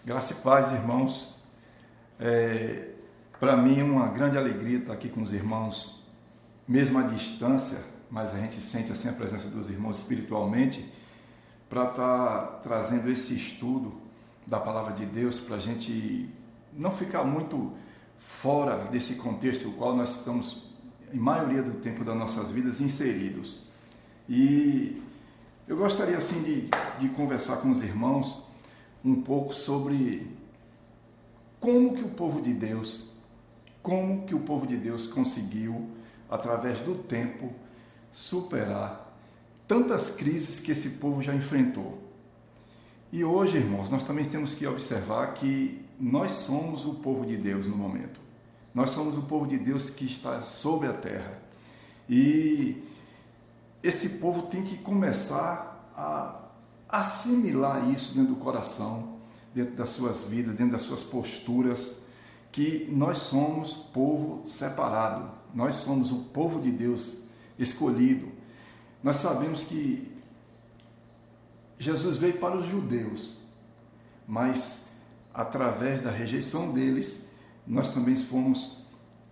Graça e paz, irmãos. Para mim é uma grande alegria estar aqui com os irmãos, mesmo à distância, mas a gente sente assim a presença dos irmãos espiritualmente, para estar trazendo esse estudo da Palavra de Deus, para a gente não ficar muito fora desse contexto no qual nós estamos, em maioria do tempo das nossas vidas, inseridos. E eu gostaria assim de conversar com os irmãos um pouco sobre como que o povo de Deus conseguiu, através do tempo, superar tantas crises que esse povo já enfrentou. E hoje, irmãos, nós também temos que observar que nós somos o povo de Deus no momento. Nós somos o povo de Deus que está sobre a terra. E esse povo tem que começar a assimilar isso dentro do coração, dentro das suas vidas, dentro das suas posturas, que nós somos povo separado, nós somos o povo de Deus escolhido. Nós sabemos que Jesus veio para os judeus, mas através da rejeição deles, nós também fomos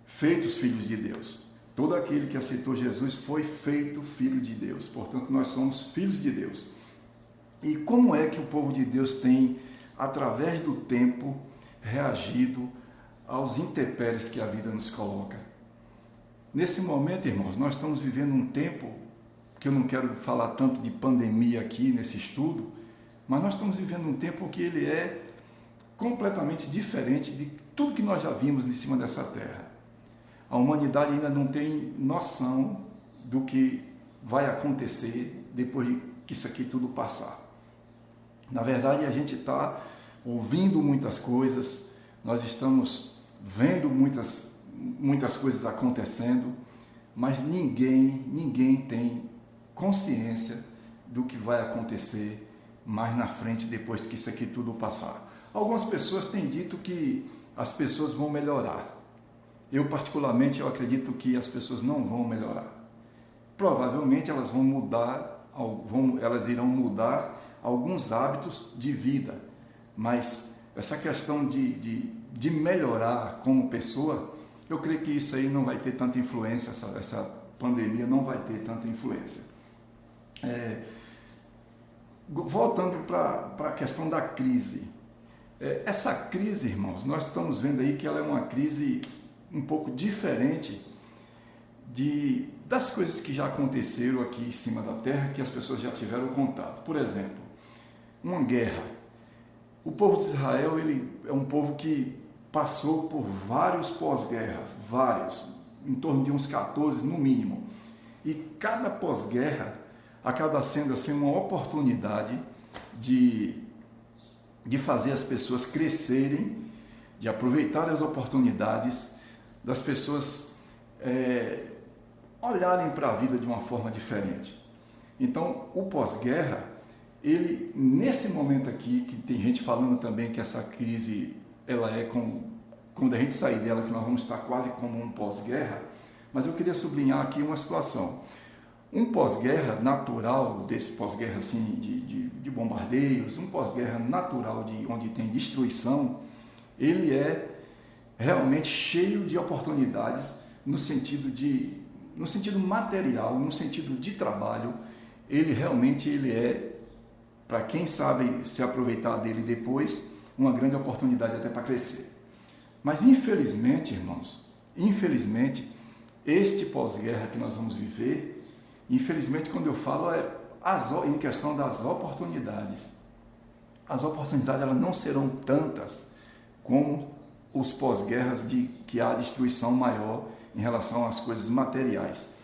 feitos filhos de Deus. Todo aquele que aceitou Jesus foi feito filho de Deus, portanto nós somos filhos de Deus. E como é que o povo de Deus tem, através do tempo, reagido aos intempéries que a vida nos coloca? Nesse momento, irmãos, nós estamos vivendo um tempo, que eu não quero falar tanto de pandemia aqui nesse estudo, mas nós estamos vivendo um tempo que ele é completamente diferente de tudo que nós já vimos em cima dessa terra. A humanidade ainda não tem noção do que vai acontecer depois que isso aqui tudo passar. Na verdade, a gente está ouvindo muitas coisas, nós estamos vendo muitas coisas acontecendo, mas ninguém tem consciência do que vai acontecer mais na frente, depois que isso aqui tudo passar. Algumas pessoas têm dito que as pessoas vão melhorar. Eu, particularmente, eu acredito que as pessoas não vão melhorar. Provavelmente elas vão mudar, elas irão mudar alguns hábitos de vida, mas essa questão de melhorar como pessoa, eu creio que isso aí não vai ter tanta influência, essa pandemia não vai ter tanta influência. Voltando para a questão da crise. Essa crise, irmãos, nós estamos vendo aí que ela é uma crise um pouco diferente das coisas que já aconteceram aqui em cima da terra, que as pessoas já tiveram contato. Por exemplo, uma guerra. O povo de Israel, ele é um povo que passou por vários pós-guerras, em torno de uns 14 no mínimo. E cada pós-guerra acaba sendo assim uma oportunidade de fazer as pessoas crescerem, de aproveitar as oportunidades, das pessoas olharem para a vida de uma forma diferente. Então, o pós-guerra, ele, nesse momento aqui, que tem gente falando também que essa crise, ela é quando a gente sair dela, que nós vamos estar quase como um pós-guerra, mas eu queria sublinhar aqui uma situação. Um pós-guerra natural, desse pós-guerra assim, de bombardeios, um pós-guerra natural onde tem destruição, ele é realmente cheio de oportunidades no sentido material, no sentido de trabalho. Ele realmente é, para quem sabe se aproveitar dele depois, uma grande oportunidade até para crescer. Mas infelizmente, irmãos, este pós-guerra que nós vamos viver, infelizmente, quando eu falo em questão das oportunidades, as oportunidades elas não serão tantas como os pós-guerras que há destruição maior em relação às coisas materiais.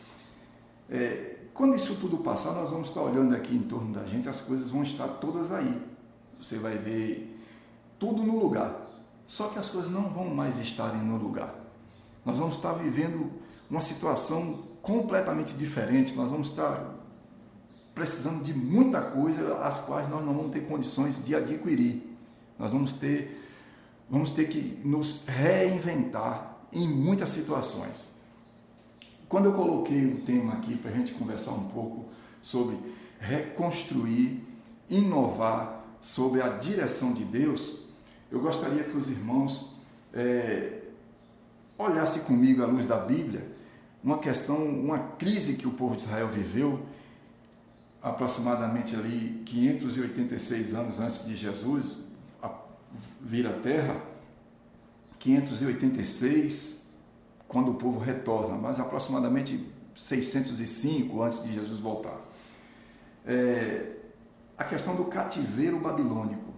Quando isso tudo passar, nós vamos estar olhando aqui em torno da gente, as coisas vão estar todas aí. Você vai ver tudo no lugar, só que as coisas não vão mais estarem no lugar. Nós vamos estar vivendo uma situação completamente diferente, nós vamos estar precisando de muita coisa, as quais nós não vamos ter condições de adquirir. Nós vamos ter que nos reinventar em muitas situações. Quando eu coloquei um tema aqui para a gente conversar um pouco sobre reconstruir, inovar, sobre a direção de Deus, eu gostaria que os irmãos olhassem comigo à luz da Bíblia uma crise que o povo de Israel viveu aproximadamente ali 586 anos antes de Jesus vir à Terra, 586, quando o povo retorna, mas aproximadamente 605 antes de Jesus voltar. A questão do cativeiro babilônico.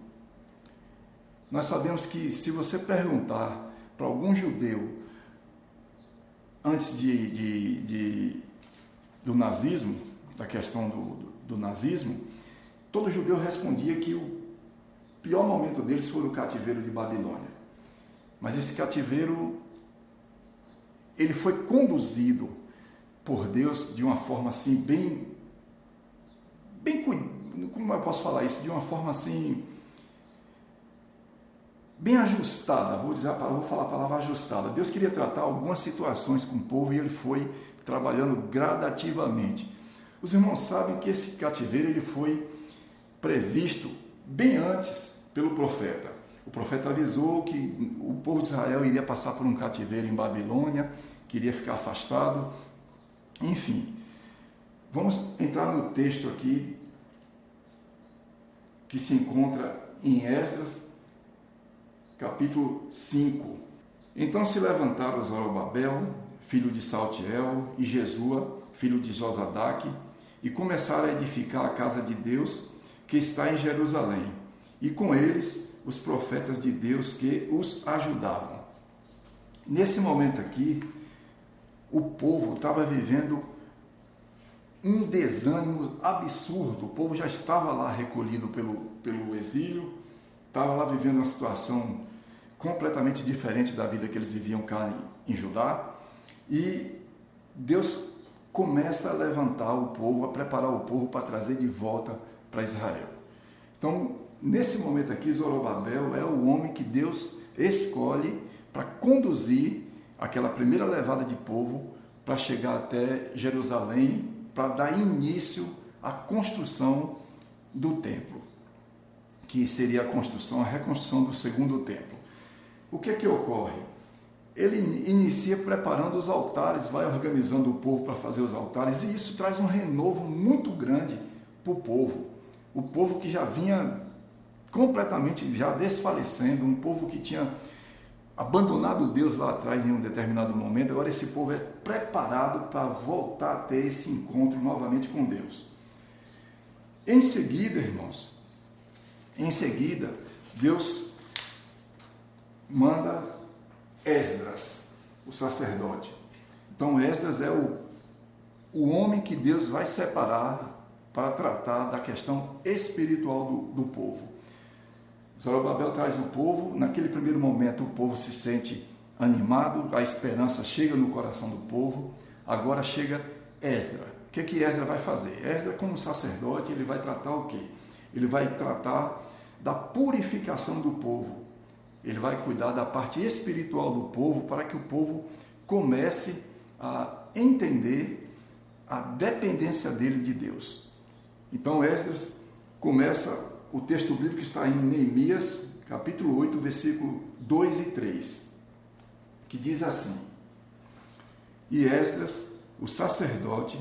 Nós sabemos que se você perguntar para algum judeu antes do nazismo, da questão do nazismo, todo judeu respondia que o pior momento deles foi o cativeiro de Babilônia. Mas esse cativeiro, ele foi conduzido por Deus de uma forma assim, como eu posso falar isso? De uma forma assim, bem ajustada, vou falar a palavra ajustada. Deus queria tratar algumas situações com o povo e ele foi trabalhando gradativamente. Os irmãos sabem que esse cativeiro ele foi previsto bem antes pelo profeta. O profeta avisou que o povo de Israel iria passar por um cativeiro em Babilônia, que iria ficar afastado. Enfim, vamos entrar no texto aqui que se encontra em Esdras, capítulo 5. Então se levantaram Zorobabel, filho de Saltiel, e Jesua, filho de Josadaque, e começaram a edificar a casa de Deus, que está em Jerusalém, e com eles os profetas de Deus que os ajudavam. Nesse momento aqui, o povo estava vivendo um desânimo absurdo. O povo já estava lá recolhido pelo exílio, estava lá vivendo uma situação completamente diferente da vida que eles viviam cá em Judá, e Deus começa a levantar o povo, a preparar o povo para trazer de volta para Israel. Então, nesse momento aqui, Zorobabel é o homem que Deus escolhe para conduzir aquela primeira levada de povo para chegar até Jerusalém, para dar início à construção do templo, que seria a reconstrução do segundo templo. O que é que ocorre? Ele inicia preparando os altares, vai organizando o povo para fazer os altares, e isso traz um renovo muito grande para o povo. O povo que já vinha completamente já desfalecendo, um povo que tinha abandonado Deus lá atrás em um determinado momento, agora esse povo é preparado para voltar a ter esse encontro novamente com Deus. Em seguida, irmãos, Deus manda Esdras, o sacerdote. Então Esdras é o homem que Deus vai separar para tratar da questão espiritual do povo. Zorobabel traz o povo, naquele primeiro momento o povo se sente animado, a esperança chega no coração do povo, agora chega Esdras. O que Esdras vai fazer? Esdras, como sacerdote, ele vai tratar o quê? Ele vai tratar da purificação do povo, ele vai cuidar da parte espiritual do povo para que o povo comece a entender a dependência dele de Deus. Então Esdras começa. O texto bíblico está em Neemias, capítulo 8, versículo 2 e 3, que diz assim: E Esdras, o sacerdote,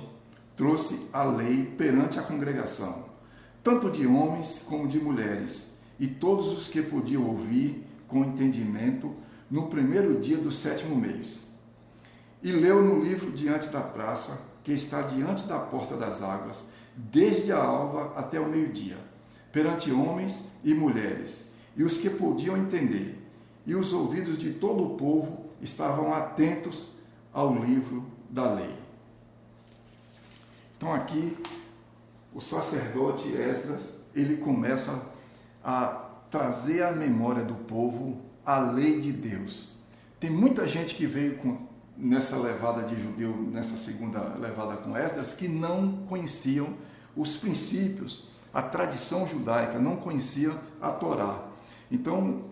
trouxe a lei perante a congregação, tanto de homens como de mulheres, e todos os que podiam ouvir com entendimento, no primeiro dia do 7º mês. E leu no livro diante da praça, que está diante da porta das águas, desde a alva até o meio-dia, perante homens e mulheres, e os que podiam entender, e os ouvidos de todo o povo estavam atentos ao livro da lei. Então aqui, o sacerdote Esdras, ele começa a trazer à memória do povo a lei de Deus. Tem muita gente que veio nessa levada de judeu, nessa segunda levada com Esdras, que não conheciam os princípios, a tradição judaica, não conhecia a Torá. Então,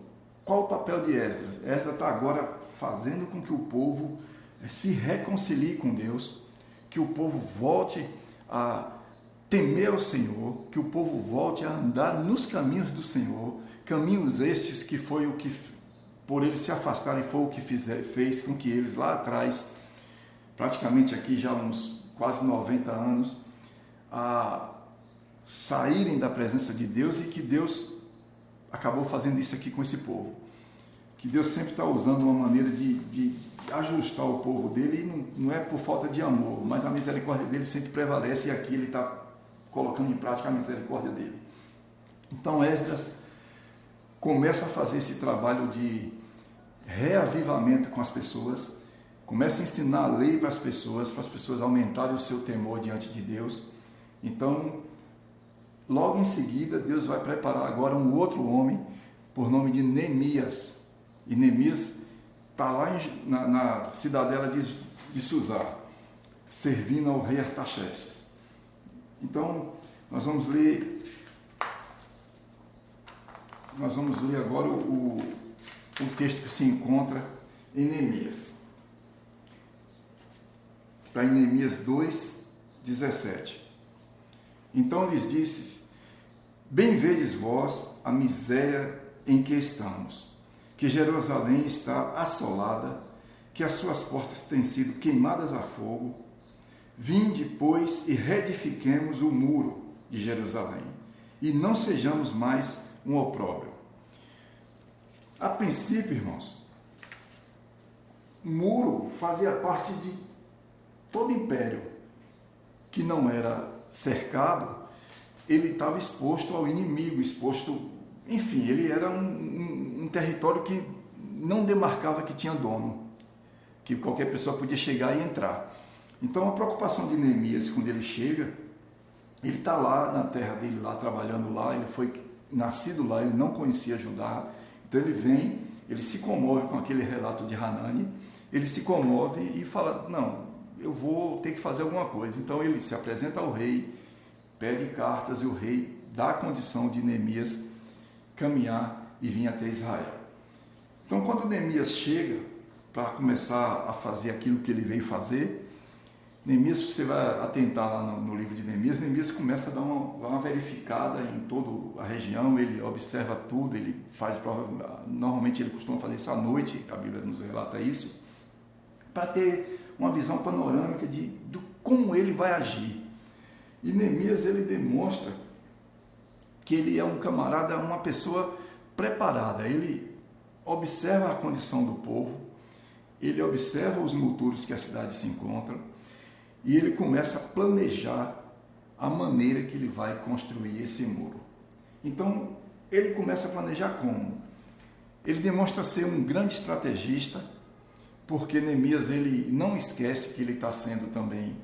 qual o papel de Esdras? Esdras está agora fazendo com que o povo se reconcilie com Deus, que o povo volte a temer ao Senhor, que o povo volte a andar nos caminhos do Senhor, caminhos estes que foi o que, por eles se afastarem, foi o que fez com que eles lá atrás, praticamente aqui já uns quase 90 anos, a saírem da presença de Deus, e que Deus acabou fazendo isso aqui com esse povo. Que Deus sempre está usando uma maneira de ajustar o povo dele, e não é por falta de amor, mas a misericórdia dele sempre prevalece, e aqui ele está colocando em prática a misericórdia dele. Então Esdras começa a fazer esse trabalho de reavivamento com as pessoas, começa a ensinar a lei para as pessoas aumentarem o seu temor diante de Deus. Então, logo em seguida, Deus vai preparar agora um outro homem, por nome de Neemias. E Neemias está lá na cidadela de Suzá, servindo ao rei Artaxerxes. Então, nós vamos ler agora o texto que se encontra em Neemias. Está em Neemias 2, 17. Então lhes disse: bem vedes vós a miséria em que estamos, que Jerusalém está assolada, que as suas portas têm sido queimadas a fogo. Vinde, pois, e reedifiquemos o muro de Jerusalém, e não sejamos mais um opróbrio. A princípio, irmãos, o muro fazia parte de todo império que não era cercado. Ele estava exposto ao inimigo, enfim, ele era um território que não demarcava que tinha dono, que qualquer pessoa podia chegar e entrar. Então a preocupação de Neemias, quando ele chega, ele está lá na terra dele, lá trabalhando lá, ele foi nascido lá, ele não conhecia Judá, então ele vem, ele se comove com aquele relato de Hanani, ele se comove e fala: não, eu vou ter que fazer alguma coisa. Então ele se apresenta ao rei, pede cartas, e o rei dá a condição de Neemias caminhar e vir até Israel. Então, quando Neemias chega para começar a fazer aquilo que ele veio fazer, Neemias, você vai atentar lá no livro de Neemias começa a dar uma verificada em toda a região, ele observa tudo, ele faz, normalmente ele costuma fazer isso à noite, a Bíblia nos relata isso, para ter uma visão panorâmica de como ele vai agir. E Neemias, ele demonstra que ele é um camarada, uma pessoa preparada. Ele observa a condição do povo, ele observa os moturos que a cidade se encontra, e ele começa a planejar a maneira que ele vai construir esse muro. Então, ele começa a planejar como? Ele demonstra ser um grande estrategista, porque Neemias, ele não esquece que ele está sendo também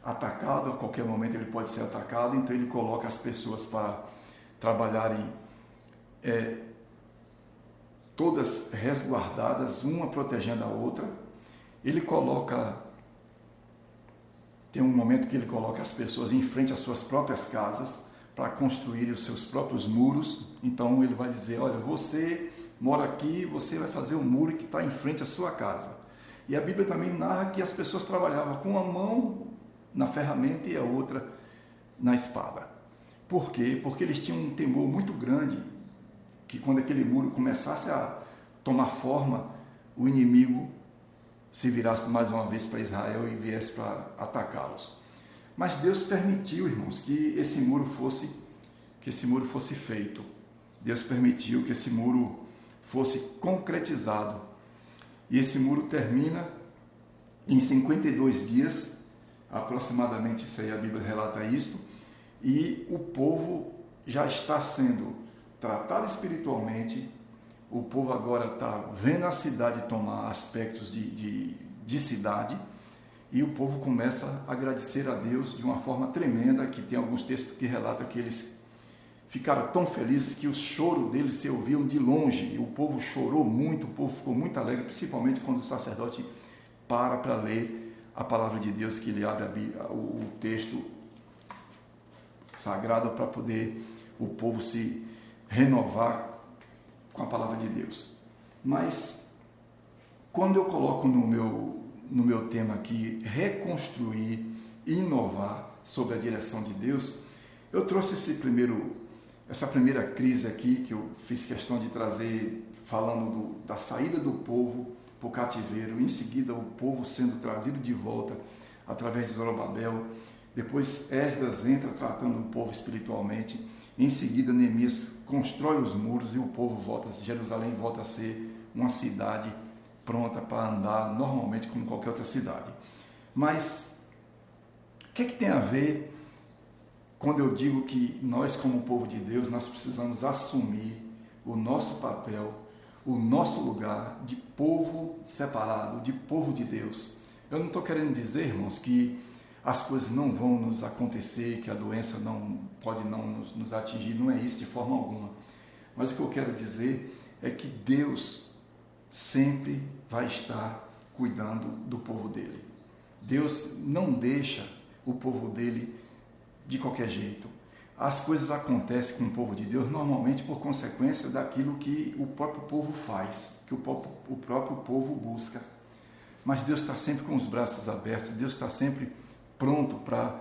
atacado, a qualquer momento ele pode ser atacado, então ele coloca as pessoas para trabalharem todas resguardadas, uma protegendo a outra. Ele tem um momento que ele coloca as pessoas em frente às suas próprias casas para construírem os seus próprios muros. Então ele vai dizer: olha, você mora aqui, você vai fazer o muro que está em frente à sua casa. E a Bíblia também narra que as pessoas trabalhavam com a mão na ferramenta e a outra na espada. Por quê? Porque eles tinham um temor muito grande que quando aquele muro começasse a tomar forma, o inimigo se virasse mais uma vez para Israel e viesse para atacá-los. Mas Deus permitiu, irmãos, que esse muro fosse feito. Deus permitiu que esse muro fosse concretizado. E esse muro termina em 52 dias, aproximadamente, isso aí a Bíblia relata isto, e o povo já está sendo tratado espiritualmente. O povo agora está vendo a cidade tomar aspectos de cidade, e o povo começa a agradecer a Deus de uma forma tremenda, que tem alguns textos que relatam que eles ficaram tão felizes que o choro deles se ouviam de longe, e o povo chorou muito, o povo ficou muito alegre, principalmente quando o sacerdote para ler a palavra de Deus, que ele abre o texto sagrado para poder o povo se renovar com a palavra de Deus. Mas quando eu coloco no meu tema aqui, reconstruir, inovar, sob a direção de Deus, eu trouxe essa primeira crise aqui, que eu fiz questão de trazer, falando da saída do povo para o cativeiro, em seguida o povo sendo trazido de volta através de Zorobabel, depois Esdras entra tratando o povo espiritualmente, em seguida Neemias constrói os muros e o povo Jerusalém volta a ser uma cidade pronta para andar normalmente como qualquer outra cidade. Mas o que tem a ver quando eu digo que nós, como povo de Deus, nós precisamos assumir o nosso papel, o nosso lugar de povo separado, de povo de Deus? Eu não estou querendo dizer, irmãos, que as coisas não vão nos acontecer, que a doença pode não nos atingir, não é isso de forma alguma. Mas o que eu quero dizer é que Deus sempre vai estar cuidando do povo dele. Deus não deixa o povo dele de qualquer jeito. As coisas acontecem com o povo de Deus normalmente por consequência daquilo que o próprio povo faz, que o próprio povo busca. Mas Deus está sempre com os braços abertos, Deus está sempre pronto para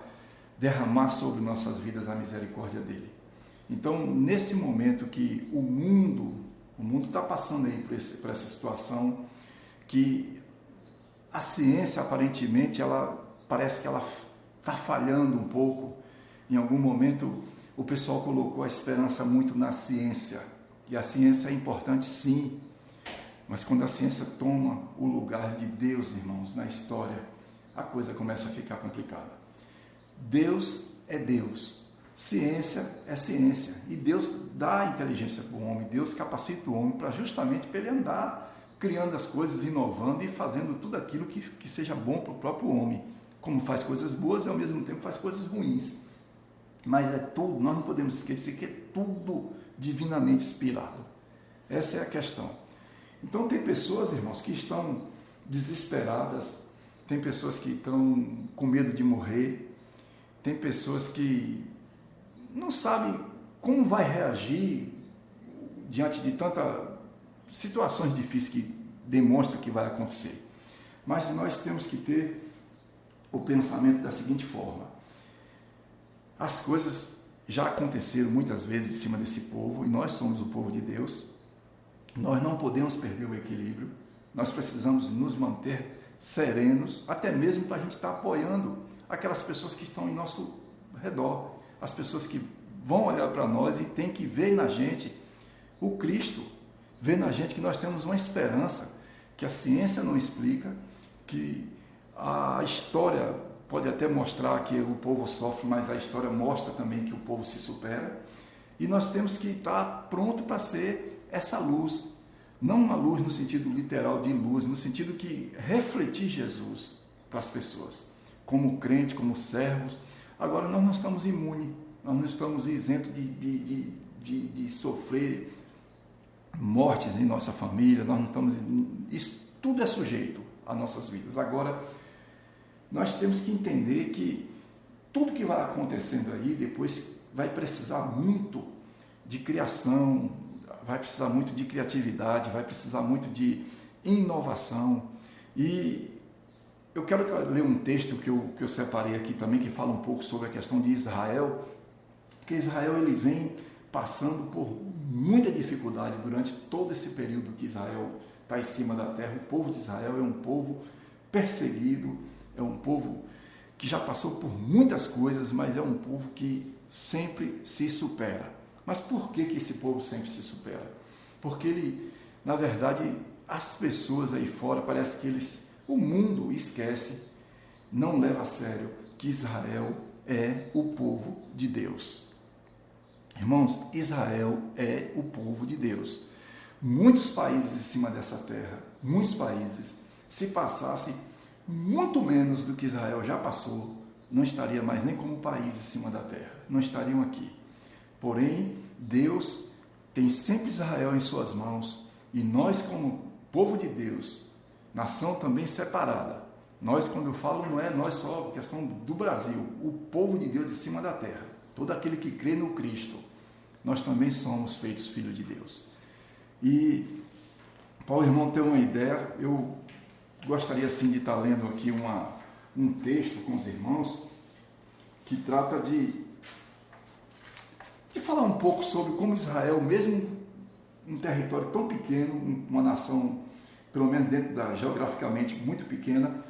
derramar sobre nossas vidas a misericórdia dele. Então, nesse momento que o mundo está passando aí por essa situação, que a ciência aparentemente, parece que ela está falhando um pouco. Em algum momento o pessoal colocou a esperança muito na ciência, e a ciência é importante sim, mas quando a ciência toma o lugar de Deus, irmãos, na história, a coisa começa a ficar complicada. Deus é Deus, ciência é ciência, e Deus dá inteligência para o homem, Deus capacita o homem justamente para ele andar criando as coisas, inovando e fazendo tudo aquilo que seja bom para o próprio homem, como faz coisas boas e ao mesmo tempo faz coisas ruins. Mas é tudo, nós não podemos esquecer que é tudo divinamente inspirado. Essa é a questão. Então tem pessoas, irmãos, que estão desesperadas, tem pessoas que estão com medo de morrer, tem pessoas que não sabem como vai reagir diante de tantas situações difíceis que demonstram que vai acontecer. Mas nós temos que ter o pensamento da seguinte forma: as coisas já aconteceram muitas vezes em cima desse povo, e nós somos o povo de Deus, nós não podemos perder o equilíbrio, nós precisamos nos manter serenos, até mesmo para a gente estar apoiando aquelas pessoas que estão em nosso redor, as pessoas que vão olhar para nós e tem que ver na gente o Cristo, ver na gente que nós temos uma esperança que a ciência não explica, que a história pode até mostrar que o povo sofre, mas a história mostra também que o povo se supera, e nós temos que estar pronto para ser essa luz, não uma luz no sentido literal de luz, no sentido que refletir Jesus para as pessoas, como crente, como servos. Agora nós não estamos imunes, nós não estamos isentos de sofrer mortes em nossa família, nós não estamos, isso tudo é sujeito às nossas vidas. Agora, nós temos que entender que tudo que vai acontecendo aí depois vai precisar muito de criação, vai precisar muito de criatividade, vai precisar muito de inovação. E eu quero ler um texto que eu separei aqui também, que fala um pouco sobre a questão de Israel, porque Israel ele vem passando por muita dificuldade durante todo esse período que Israel está em cima da terra. O povo de Israel é um povo perseguido, é um povo que já passou por muitas coisas, mas é um povo que sempre se supera. Mas por que esse povo sempre se supera? Porque ele, na verdade, as pessoas aí fora, parece que o mundo esquece, não leva a sério que Israel é o povo de Deus. Irmãos, Israel é o povo de Deus. Muitos países em cima dessa terra, muitos países, se passassem muito menos do que Israel já passou, não estaria mais nem como país em cima da terra, não estariam aqui. Porém, Deus tem sempre Israel em suas mãos, e nós, como povo de Deus, nação também separada, nós, quando eu falo, não é nós só, questão do Brasil, o povo de Deus em cima da terra, todo aquele que crê no Cristo, nós também somos feitos filhos de Deus. E para o irmão ter uma ideia, eu gostaria assim de estar lendo aqui um texto com os irmãos, que trata de falar um pouco sobre como Israel, mesmo um território tão pequeno, uma nação, pelo menos dentro geograficamente muito pequena,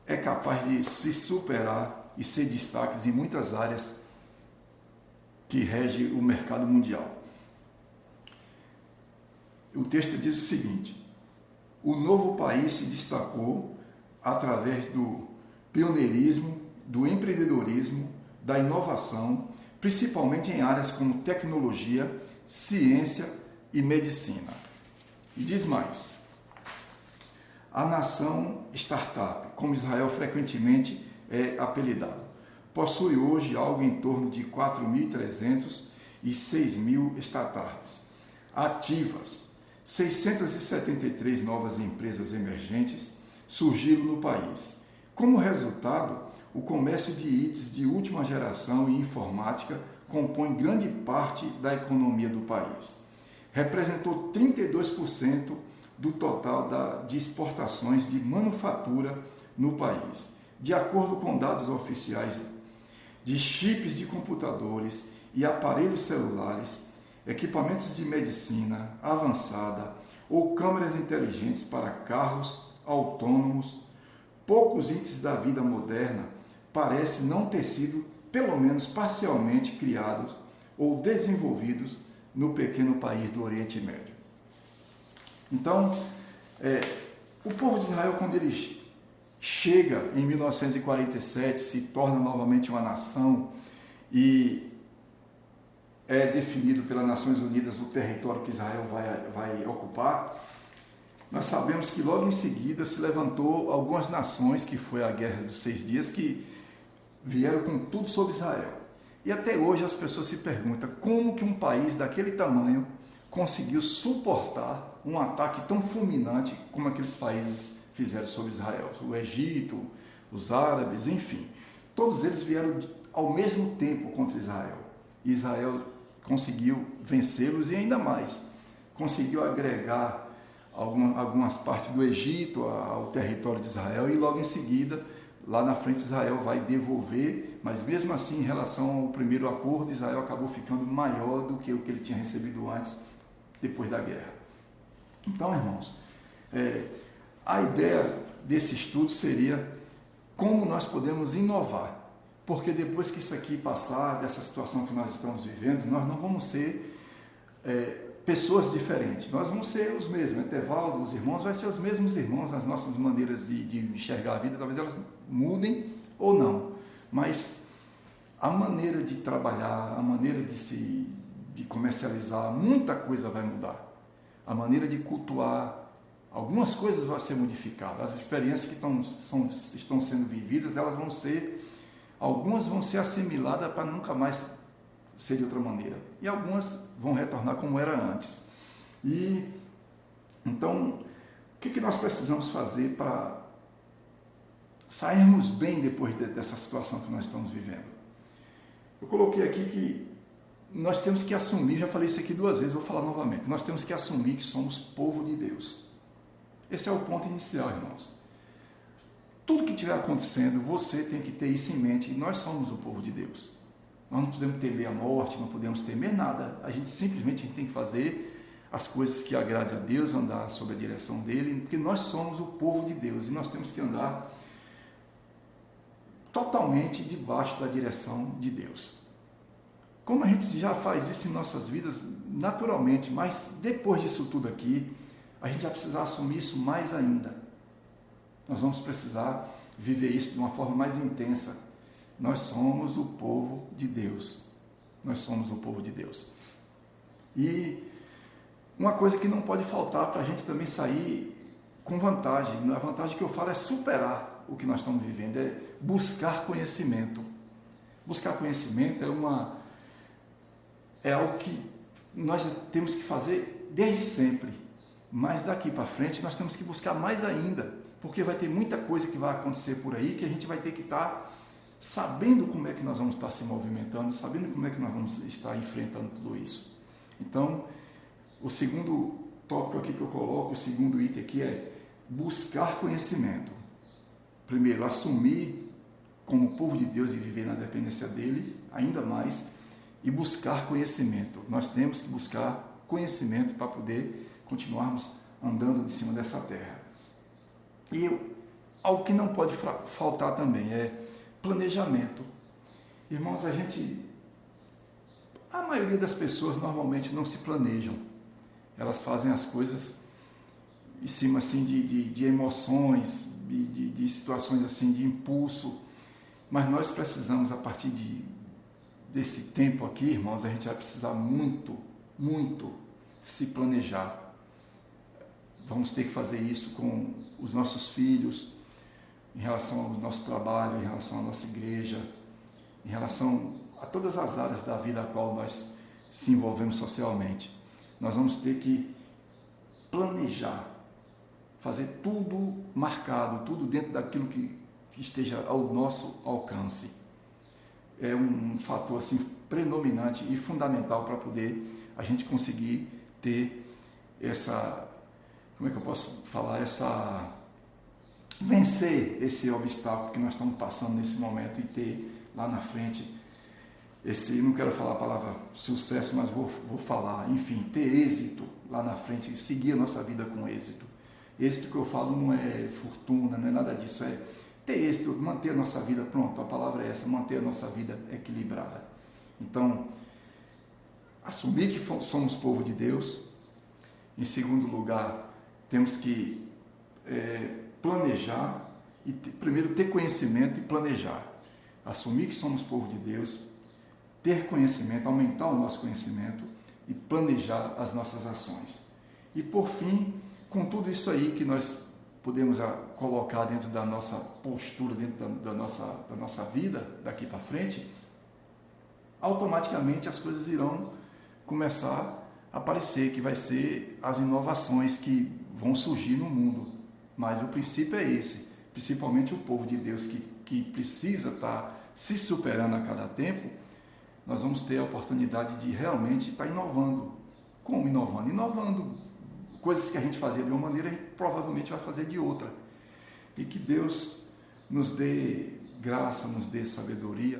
é capaz de se superar e ser destaques em muitas áreas que rege o mercado mundial. O texto diz o seguinte: o novo país se destacou através do pioneirismo, do empreendedorismo, da inovação, principalmente em áreas como tecnologia, ciência e medicina. E diz mais: a nação startup, como Israel frequentemente é apelidado, possui hoje algo em torno de 4.300 e 6.000 startups ativas. 673 novas empresas emergentes surgiram no país. Como resultado, o comércio de itens de última geração e informática compõe grande parte da economia do país. Representou 32% do total de exportações de manufatura no país. De acordo com dados oficiais de chips de computadores e aparelhos celulares, equipamentos de medicina avançada ou câmeras inteligentes para carros autônomos, poucos itens da vida moderna parecem não ter sido, pelo menos parcialmente, criados ou desenvolvidos no pequeno país do Oriente Médio. Então, o povo de Israel, quando ele chega em 1947, se torna novamente uma nação e é definido pelas Nações Unidas o território que Israel vai ocupar, nós sabemos que logo em seguida se levantou algumas nações, que foi a Guerra dos 6 Dias, que vieram com tudo sobre Israel. E até hoje as pessoas se perguntam como que um país daquele tamanho conseguiu suportar um ataque tão fulminante como aqueles países fizeram sobre Israel. O Egito, os árabes, enfim. Todos eles vieram ao mesmo tempo contra Israel. E Israel conseguiu vencê-los e ainda mais. Conseguiu agregar algumas partes do Egito ao território de Israel e logo em seguida, lá na frente, Israel vai devolver, mas mesmo assim, em relação ao primeiro acordo, Israel acabou ficando maior do que o que ele tinha recebido antes, depois da guerra. Então, irmãos, a ideia desse estudo seria como nós podemos inovar, porque depois que isso aqui passar, dessa situação que nós estamos vivendo, nós não vamos ser pessoas diferentes, nós vamos ser os mesmos. Etevaldo, os irmãos, vai ser os mesmos irmãos, as nossas maneiras de enxergar a vida, talvez elas mudem ou não, mas a maneira de trabalhar, a maneira de comercializar, muita coisa vai mudar. A maneira de cultuar, algumas coisas vão ser modificadas. As experiências que estão sendo vividas, algumas vão ser assimiladas para nunca mais ser de outra maneira. E algumas vão retornar como era antes. E então, o que nós precisamos fazer para sairmos bem depois dessa situação que nós estamos vivendo? Eu coloquei aqui que nós temos que assumir, já falei isso aqui 2 vezes, vou falar novamente, nós temos que assumir que somos povo de Deus. Esse é o ponto inicial, irmãos. Tudo que estiver acontecendo, você tem que ter isso em mente, nós somos o povo de Deus. Nós não podemos temer a morte, não podemos temer nada, a gente simplesmente tem que fazer as coisas que agradem a Deus, andar sob a direção dele, porque nós somos o povo de Deus e nós temos que andar totalmente debaixo da direção de Deus. Como a gente já faz isso em nossas vidas naturalmente, mas depois disso tudo aqui, a gente vai precisar assumir isso mais ainda. Nós vamos precisar viver isso de uma forma mais intensa. Nós somos o povo de Deus. Nós somos o povo de Deus. E uma coisa que não pode faltar para a gente também sair com vantagem, a vantagem que eu falo é superar o que nós estamos vivendo, é buscar conhecimento. Buscar conhecimento é algo que nós temos que fazer desde sempre, mas daqui para frente nós temos que buscar mais ainda, porque vai ter muita coisa que vai acontecer por aí que a gente vai ter que estar sabendo como é que nós vamos estar se movimentando, sabendo como é que nós vamos estar enfrentando tudo isso. Então, o segundo tópico aqui que eu coloco, o segundo item aqui é buscar conhecimento. Primeiro, assumir como povo de Deus e viver na dependência dele, ainda mais, e buscar conhecimento. Nós temos que buscar conhecimento para poder continuarmos andando de cima dessa terra. E algo que não pode faltar também é planejamento. Irmãos, a maioria das pessoas normalmente não se planejam. Elas fazem as coisas em cima assim, de emoções, de situações assim, de impulso. Mas nós precisamos, a partir desse tempo aqui, irmãos, a gente vai precisar muito, muito se planejar. Vamos ter que fazer isso com os nossos filhos, em relação ao nosso trabalho, em relação à nossa igreja, em relação a todas as áreas da vida a qual nós se envolvemos socialmente. Nós vamos ter que planejar, fazer tudo marcado, tudo dentro daquilo que esteja ao nosso alcance. É um fator assim predominante e fundamental para poder a gente conseguir ter essa, como é que eu posso falar, vencer esse obstáculo que nós estamos passando nesse momento e ter lá na frente não quero falar a palavra sucesso, mas vou falar, enfim, ter êxito lá na frente e seguir a nossa vida com êxito. Êxito que eu falo não é fortuna, não é nada disso, é ter êxito, manter a nossa vida, pronto, a palavra é essa, manter a nossa vida equilibrada. Então, assumir que somos povo de Deus. Em segundo lugar, temos que planejar, e primeiro ter conhecimento e planejar. Assumir que somos povo de Deus, ter conhecimento, aumentar o nosso conhecimento e planejar as nossas ações. E por fim, com tudo isso aí que nós podemos colocar dentro da nossa postura, dentro da nossa vida daqui para frente, automaticamente as coisas irão começar a aparecer, que vai ser as inovações que vão surgir no mundo. Mas o princípio é esse, principalmente o povo de Deus que precisa estar se superando a cada tempo. Nós vamos ter a oportunidade de realmente estar inovando. Como inovando? Inovando coisas que a gente fazia de uma maneira, a gente provavelmente vai fazer de outra. E que Deus nos dê graça, nos dê sabedoria.